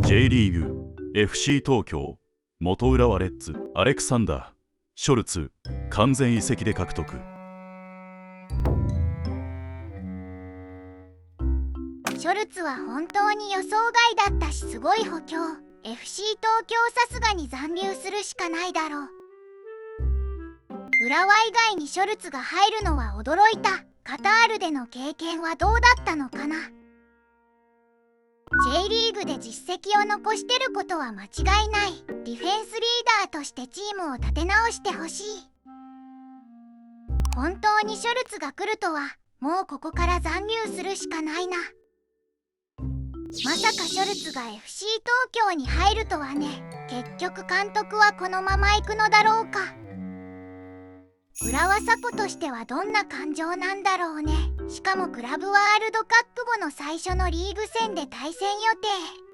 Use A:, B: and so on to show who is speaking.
A: J リーグ FC 東京元浦和レッズアレクサンダー・ショルツ完全移籍で獲得。
B: ショルツは本当に予想外だったし、すごい補強。 FC 東京さすがに残留するしかないだろう。浦和以外にショルツが入るのは驚いた。カタールでの経験はどうだったのかな。 J リーグで実績を残してることは間違いない。ディフェンスリーダーとしてチームを立て直してほしい。本当にショルツが来るとは、もうここから残留するしかないな。まさかショルツが FC 東京に入るとはね。結局監督はこのまま行くのだろうか。浦和サポとしてはどんな感情なんだろうね。しかもクラブワールドカップ後の最初のリーグ戦で対戦予定。